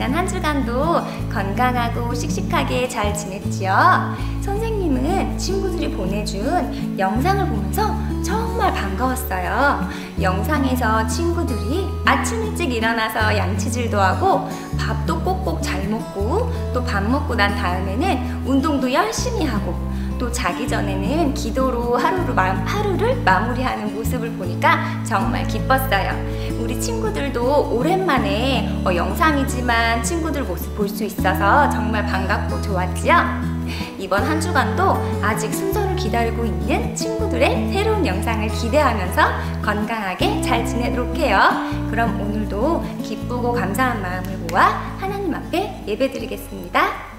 지난 한 주간도 건강하고 씩씩하게 잘 지냈지요? 선생님은 친구들이 보내준 영상을 보면서 정말 반가웠어요. 영상에서 친구들이 아침 일찍 일어나서 양치질도 하고 밥도 꼭꼭 잘 먹고 또 밥 먹고 난 다음에는 운동도 열심히 하고 또 자기 전에는 기도로 하루를 마무리하는 모습을 보니까 정말 기뻤어요. 우리 친구들도 오랜만에 영상이지만 친구들 모습 볼 수 있어서 정말 반갑고 좋았지요? 이번 한 주간도 아직 순서를 기다리고 있는 친구들의 새로운 영상을 기대하면서 건강하게 잘 지내도록 해요. 그럼 오늘도 기쁘고 감사한 마음을 모아 하나님 앞에 예배드리겠습니다.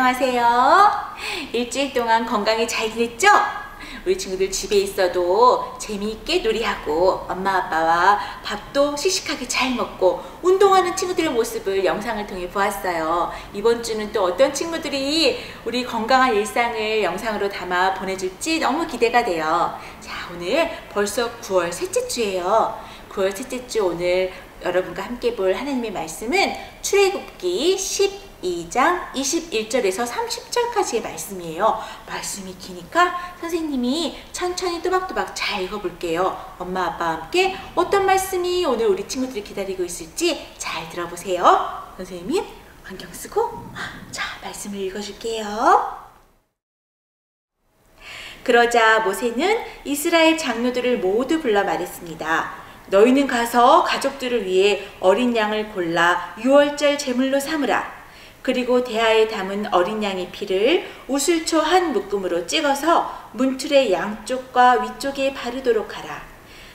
안녕하세요. 일주일 동안 건강히 잘 지냈죠? 우리 친구들 집에 있어도 재미있게 놀이하고 엄마 아빠와 밥도 씩씩하게 잘 먹고 운동하는 친구들의 모습을 영상을 통해 보았어요. 이번 주는 또 어떤 친구들이 우리 건강한 일상을 영상으로 담아 보내줄지 너무 기대가 돼요. 자, 오늘 벌써 9월 셋째 주예요. 9월 셋째 주 오늘 여러분과 함께 볼 하나님의 말씀은 출애굽기 12장 21절에서 30절까지의 말씀이에요. 말씀이 기니까 선생님이 천천히 또박또박 잘 읽어볼게요. 엄마 아빠와 함께 어떤 말씀이 오늘 우리 친구들이 기다리고 있을지 잘 들어보세요. 선생님이 안경 쓰고 자, 말씀을 읽어줄게요. 그러자 모세는 이스라엘 장로들을 모두 불러 말했습니다. 너희는 가서 가족들을 위해 어린 양을 골라 유월절 제물로 삼으라. 그리고 대야에 담은 어린 양의 피를 우슬초 한 묶음으로 찍어서 문틀의 양쪽과 위쪽에 바르도록 하라.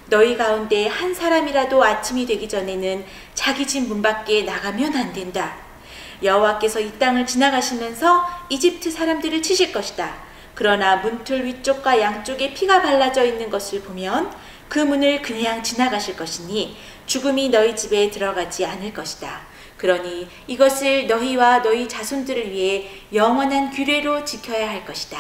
너희 가운데 한 사람이라도 아침이 되기 전에는 자기 집 문 밖에 나가면 안 된다. 여호와께서 이 땅을 지나가시면서 이집트 사람들을 치실 것이다. 그러나 문틀 위쪽과 양쪽에 피가 발라져 있는 것을 보면 그 문을 그냥 지나가실 것이니 죽음이 너희 집에 들어가지 않을 것이다. 그러니 이것을 너희와 너희 자손들을 위해 영원한 규례로 지켜야 할 것이다.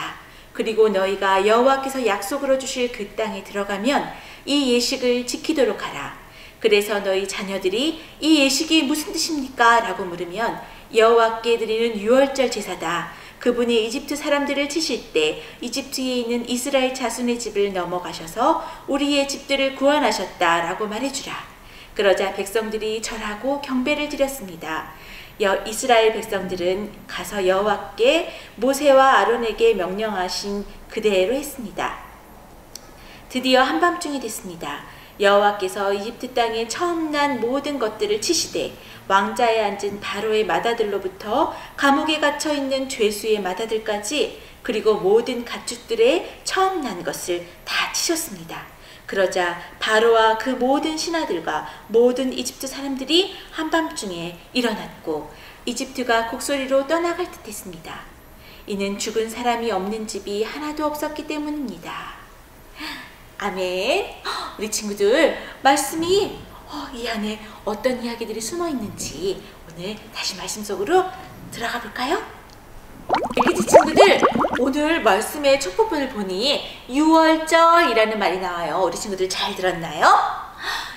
그리고 너희가 여호와께서 약속으로 주실 그 땅에 들어가면 이 예식을 지키도록 하라. 그래서 너희 자녀들이 이 예식이 무슨 뜻입니까? 라고 물으면 여호와께 드리는 유월절 제사다. 그분이 이집트 사람들을 치실 때 이집트에 있는 이스라엘 자손의 집을 넘어가셔서 우리의 집들을 구원하셨다 라고 말해주라. 그러자 백성들이 절하고 경배를 드렸습니다. 이스라엘 백성들은 가서 여호와께 모세와 아론에게 명령하신 그대로 했습니다. 드디어 한밤중이 됐습니다. 여호와께서 이집트 땅에 처음 난 모든 것들을 치시되 왕자에 앉은 바로의 맏아들로부터 감옥에 갇혀 있는 죄수의 맏아들까지 그리고 모든 가축들의 처음 난 것을 다 치셨습니다. 그러자 바로와 그 모든 신하들과 모든 이집트 사람들이 한밤중에 일어났고 이집트가 곡소리로 떠나갈 듯했습니다. 이는 죽은 사람이 없는 집이 하나도 없었기 때문입니다. 아멘. 우리 친구들 말씀이 이 안에 어떤 이야기들이 숨어 있는지 오늘 다시 말씀 속으로 들어가 볼까요? 일기지 친구들, 오늘 말씀의 첫 부분을 보니 유월절이라는 말이 나와요. 우리 친구들 잘 들었나요?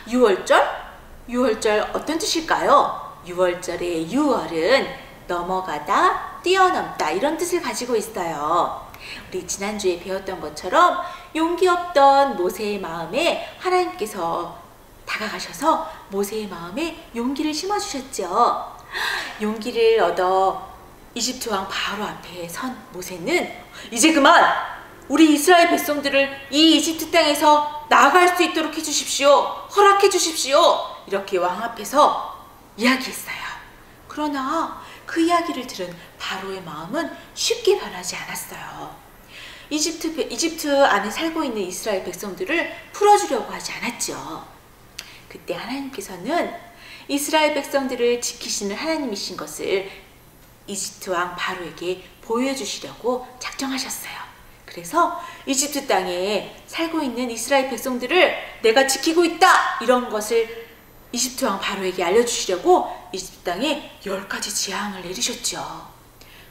유월절? 유월절 어떤 뜻일까요? 유월절의 유월은 넘어가다, 뛰어넘다 이런 뜻을 가지고 있어요. 우리 지난주에 배웠던 것처럼 용기 없던 모세의 마음에 하나님께서 다가가셔서 모세의 마음에 용기를 심어주셨죠. 용기를 얻어 이집트 왕 바로 앞에 선 모세는 이제 그만 우리 이스라엘 백성들을 이 이집트 땅에서 나아갈 수 있도록 해주십시오. 허락해 주십시오. 이렇게 왕 앞에서 이야기했어요. 그러나 그 이야기를 들은 바로의 마음은 쉽게 변하지 않았어요. 이집트 안에 살고 있는 이스라엘 백성들을 풀어주려고 하지 않았죠. 그때 하나님께서는 이스라엘 백성들을 지키시는 하나님이신 것을 이집트 왕 바로에게 보여주시려고 작정하셨어요. 그래서 이집트 땅에 살고 있는 이스라엘 백성들을 내가 지키고 있다! 이런 것을 이집트 왕 바로에게 알려주시려고 이집트 땅에 10가지 재앙을 내리셨죠.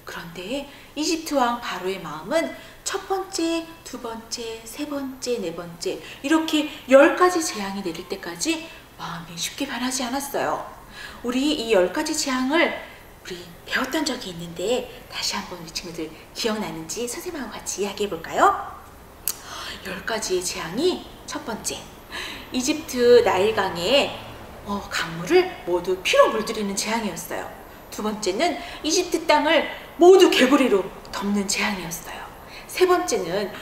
그런데 이집트 왕 바로의 마음은 첫 번째, 두 번째, 세 번째, 네 번째 이렇게 10가지 재앙이 내릴 때까지 마음이 쉽게 변하지 않았어요. 우리 이 10가지 재앙을 우리 배웠던 적이 있는데 다시 한번 우리 친구들 기억나는지 선생님하고 같이 이야기해 볼까요? 10가지의 재앙이 첫 번째, 이집트 나일강의 강물을 모두 피로 물들이는 재앙이었어요. 두 번째는 이집트 땅을 모두 개구리로 덮는 재앙이었어요. 세 번째는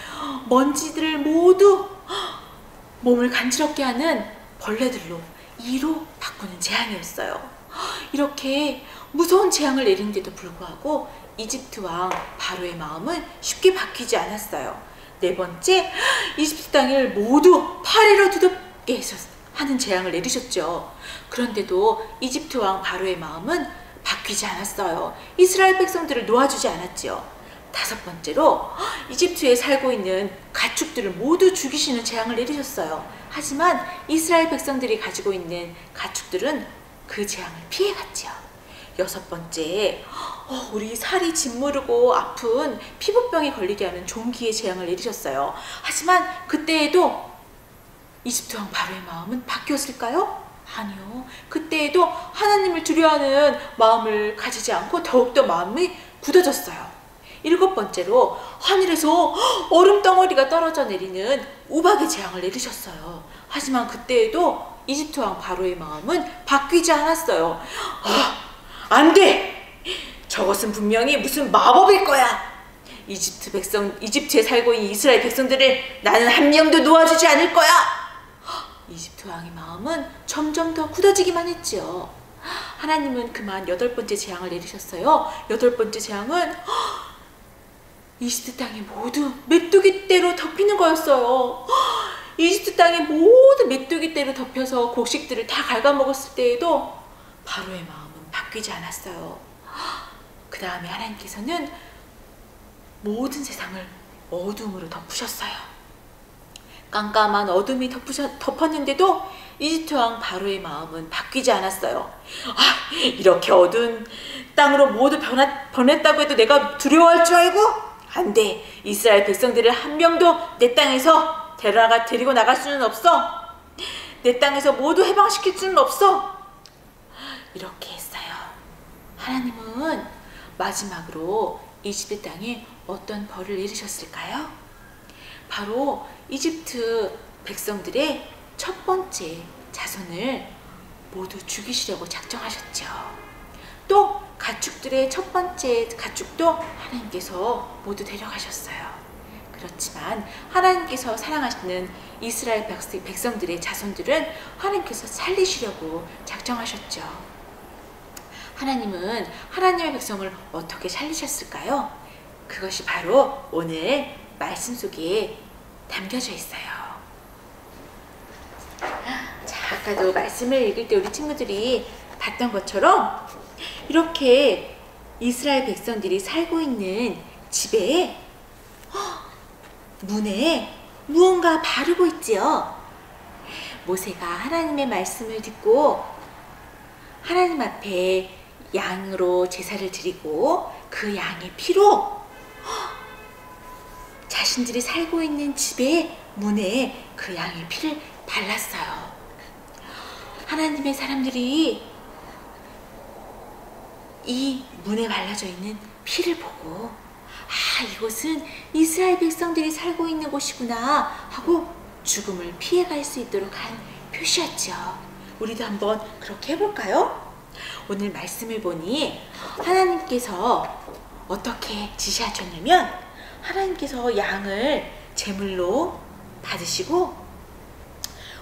먼지들을 모두 몸을 간지럽게 하는 벌레들로 이로 바꾸는 재앙이었어요. 이렇게 무서운 재앙을 내리는데도 불구하고 이집트 왕 바로의 마음은 쉽게 바뀌지 않았어요. 네 번째, 이집트 땅을 모두 파리로 두렵게 하는 재앙을 내리셨죠. 그런데도 이집트 왕 바로의 마음은 바뀌지 않았어요. 이스라엘 백성들을 놓아주지 않았지요. 5번째로 이집트에 살고 있는 가축들을 모두 죽이시는 재앙을 내리셨어요. 하지만 이스라엘 백성들이 가지고 있는 가축들은 그 재앙을 피해갔지요. 6번째, 우리 살이 짓무르고 아픈 피부병에 걸리게 하는 종기의 재앙을 내리셨어요. 하지만 그때에도 이집트 왕 바로의 마음은 바뀌었을까요? 아니요. 그때에도 하나님을 두려워하는 마음을 가지지 않고 더욱더 마음이 굳어졌어요. 7번째로 하늘에서 얼음 덩어리가 떨어져 내리는 우박의 재앙을 내리셨어요. 하지만 그때에도 이집트 왕 바로의 마음은 바뀌지 않았어요. 안 돼! 저것은 분명히 무슨 마법일 거야. 이집트에 살고 있는 이스라엘 백성들을 나는 한 명도 놓아주지 않을 거야. 이집트 왕의 마음은 점점 더 굳어지기만 했지요. 하나님은 그만 8번째 재앙을 내리셨어요. 8번째 재앙은 이집트 땅이 모두 메뚜기떼로 덮이는 거였어요. 이집트 땅이 모두 메뚜기떼로 덮여서 곡식들을 다 갉아먹었을 때에도 바로의 마음은 바뀌지 않았어요. 그 다음에 하나님께서는 모든 세상을 어둠으로 덮으셨어요. 깜깜한 어둠이 덮었는데도 이집트 왕 바로의 마음은 바뀌지 않았어요. 이렇게 어두운 땅으로 모두 변했다고 해도 내가 두려워할 줄 알고? 안 돼. 이스라엘 백성들을 한 명도 내 땅에서 데리고 나갈 수는 없어. 내 땅에서 모두 해방시킬 수는 없어. 이렇게 했어요. 하나님은 마지막으로 이집트 땅에 어떤 벌을 내리셨을까요? 바로 이집트 백성들의 첫 번째 자손을 모두 죽이시려고 작정하셨죠. 또 가축들의 첫 번째 가축도 하나님께서 모두 데려가셨어요. 그렇지만 하나님께서 사랑하시는 이스라엘 백성들의 자손들은 하나님께서 살리시려고 작정하셨죠. 하나님은 하나님의 백성을 어떻게 살리셨을까요? 그것이 바로 오늘 말씀 속에 담겨져 있어요. 자, 아까도 말씀을 읽을 때 우리 친구들이 봤던 것처럼 이렇게 이스라엘 백성들이 살고 있는 집에 문에 무언가 바르고 있지요. 모세가 하나님의 말씀을 듣고 하나님 앞에 양으로 제사를 드리고 그 양의 피로 자신들이 살고 있는 집의 문에 그 양의 피를 발랐어요. 하나님의 사람들이 이 문에 발라져 있는 피를 보고 이곳은 이스라엘 백성들이 살고 있는 곳이구나 하고 죽음을 피해갈 수 있도록 한 표시였죠. 우리도 한번 그렇게 해볼까요? 오늘 말씀을 보니 하나님께서 어떻게 지시하셨냐면 하나님께서 양을 제물로 받으시고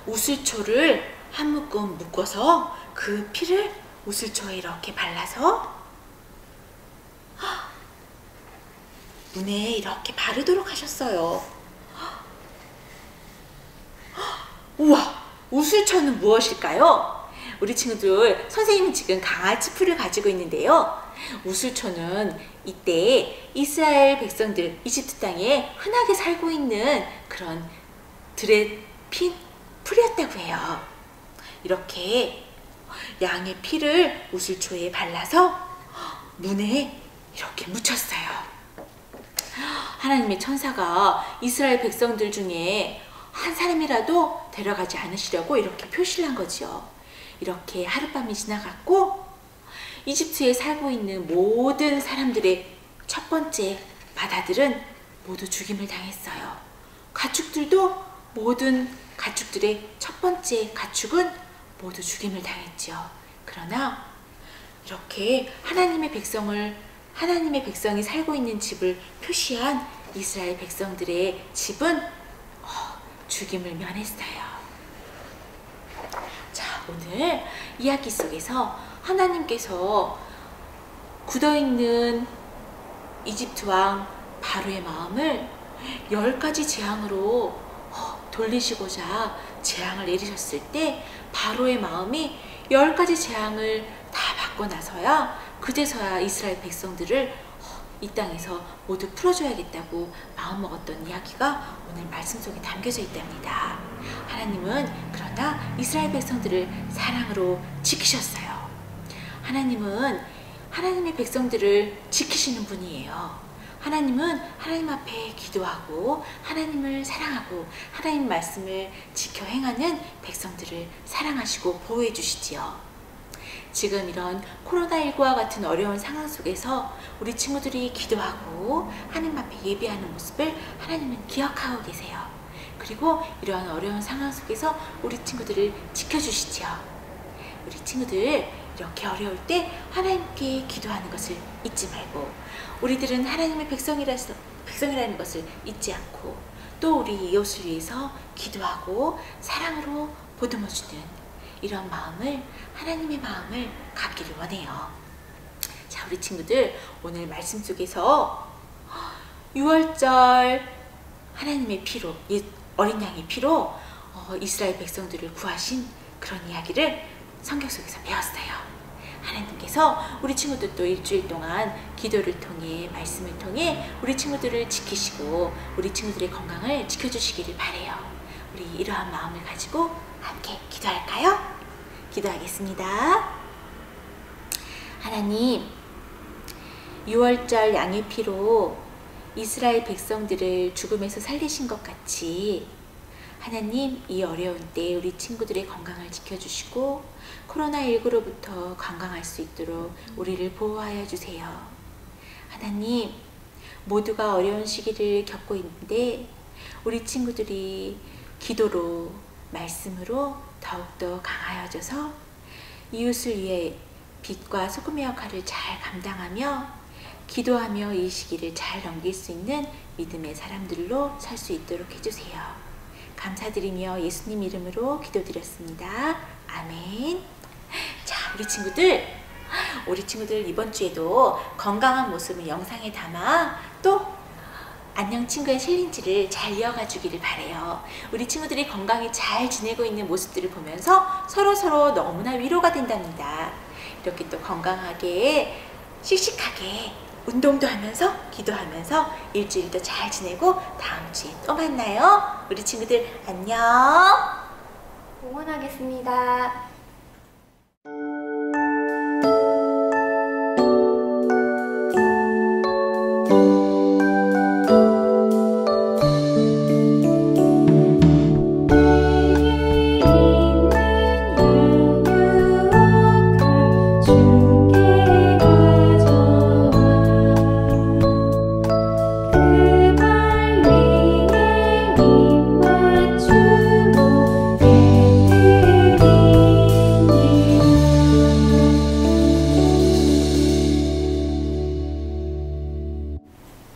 우슬초를 한 묶음 묶어서 그 피를 우슬초에 이렇게 발라서 문에 이렇게 바르도록 하셨어요. 우와! 우슬초는 무엇일까요? 우리 친구들, 선생님은 지금 강아지 풀을 가지고 있는데요. 우슬초는 이때 이스라엘 백성들, 이집트 땅에 흔하게 살고 있는 그런 들에 핀 풀이었다고 해요. 이렇게 양의 피를 우슬초에 발라서 문에 이렇게 묻혔어요. 하나님의 천사가 이스라엘 백성들 중에 한 사람이라도 데려가지 않으시려고 이렇게 표시를 한 거지요. 이렇게 하룻밤이 지나갔고 이집트에 살고 있는 모든 사람들의 첫 번째 맏아들은 모두 죽임을 당했어요. 가축들도 모든 가축들의 첫 번째 가축은 모두 죽임을 당했지요. 그러나 이렇게 하나님의 백성이 살고 있는 집을 표시한 이스라엘 백성들의 집은 죽임을 면했어요. 자, 오늘 이야기 속에서 하나님께서 굳어있는 이집트 왕 바로의 마음을 10가지 재앙으로 돌리시고자 재앙을 내리셨을 때 바로의 마음이 10가지 재앙을 다 받고 나서야 그제서야 이스라엘 백성들을 이 땅에서 모두 풀어줘야겠다고 마음먹었던 이야기가 오늘 말씀 속에 담겨져 있답니다. 하나님은 그러나 이스라엘 백성들을 사랑으로 지키셨어요. 하나님은 하나님의 백성들을 지키시는 분이에요. 하나님은 하나님 앞에 기도하고 하나님을 사랑하고 하나님 말씀을 지켜 행하는 백성들을 사랑하시고 보호해 주시지요. 지금 이런 코로나19와 같은 어려운 상황 속에서 우리 친구들이 기도하고 하나님 앞에 예배하는 모습을 하나님은 기억하고 계세요. 그리고 이러한 어려운 상황 속에서 우리 친구들을 지켜주시지요. 우리 친구들 이렇게 어려울 때 하나님께 기도하는 것을 잊지 말고, 우리들은 하나님의 백성이라는 것을 잊지 않고, 또 우리 이웃을 위해서 기도하고 사랑으로 보듬어주는 이런 마음을, 하나님의 마음을 갖기를 원해요. 자, 우리 친구들 오늘 말씀 속에서 6월절 하나님의 피로, 어린 양의 피로 이스라엘 백성들을 구하신 그런 이야기를 성경 속에서 배웠어요. 하나님께서 우리 친구들도 일주일 동안 기도를 통해, 말씀을 통해 우리 친구들을 지키시고 우리 친구들의 건강을 지켜주시기를 바라요. 우리 이러한 마음을 가지고 함께 기도할까요? 기도하겠습니다. 하나님, 6월절 양의 피로 이스라엘 백성들을 죽음에서 살리신 것 같이 하나님, 이 어려운 때 우리 친구들의 건강을 지켜주시고 코로나19로부터 건강할 수 있도록 우리를 보호하여 주세요. 하나님, 모두가 어려운 시기를 겪고 있는데 우리 친구들이 기도로, 말씀으로 더욱더 강하여져서 이웃을 위해 빛과 소금의 역할을 잘 감당하며 기도하며 이 시기를 잘 넘길 수 있는 믿음의 사람들로 살 수 있도록 해주세요. 감사드리며 예수님 이름으로 기도드렸습니다. 아멘. 자, 우리 친구들 이번 주에도 건강한 모습을 영상에 담아 또 안녕 친구의 챌린지를 잘 이어가 주기를 바라요. 우리 친구들이 건강히 잘 지내고 있는 모습들을 보면서 서로서로 너무나 위로가 된답니다. 이렇게 또 건강하게 씩씩하게 운동도 하면서 기도하면서 일주일도 잘 지내고 다음 주에 또 만나요. 우리 친구들 안녕. 응원하겠습니다.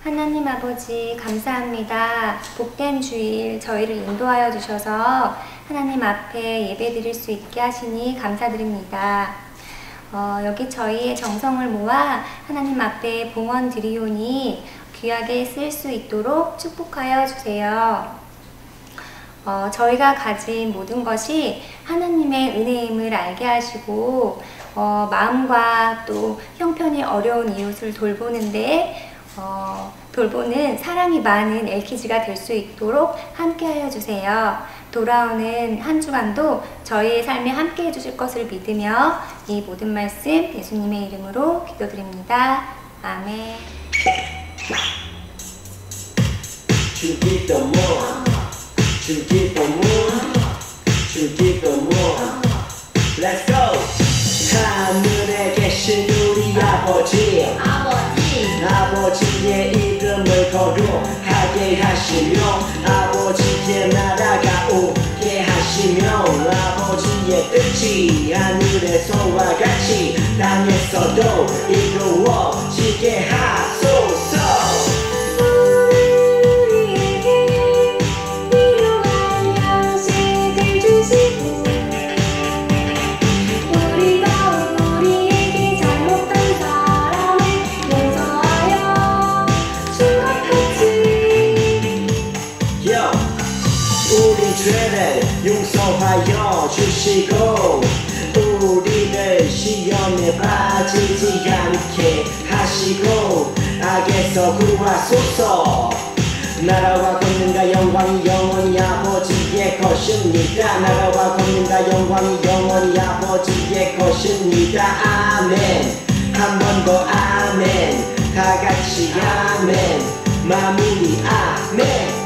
하나님 아버지 감사합니다. 복된 주일 저희를 인도하여 주셔서 하나님 앞에 예배 드릴 수 있게 하시니 감사드립니다. 여기 저희의 정성을 모아 하나님 앞에 봉헌 드리오니 귀하게 쓸 수 있도록 축복하여 주세요. 저희가 가진 모든 것이 하나님의 은혜임을 알게 하시고 마음과 또 형편이 어려운 이웃을 돌보는데 돌보는 사랑이 많은 엘키지가 될 수 있도록 함께 하여 주세요. 돌아오는 한 주간도 저희의 삶에 함께 해주실 것을 믿으며 이 모든 말씀 예수님의 이름으로 기도드립니다. 아멘. To give the more, to give the more, to give the more. Let's go. 하늘에 계신 우리 아버지, 아버지의 이름을 거룩하게 하시며 아버지의 나라가 오게 하시며 아버지의 뜻이 하늘에서와 같이 땅에서도 이루어지게 하소서. 죄를 용서하여 주시고 우리를 시험에 빠지지 않게 하시고 악에서 구하소서. 나라와 권능과 영광이 영원히 아버지의 것입니다. 나라와 권능과 영광이 영원히 아버지의 것입니다. 아멘. 한 번 더 아멘. 다 같이 아멘. 마무리 아멘.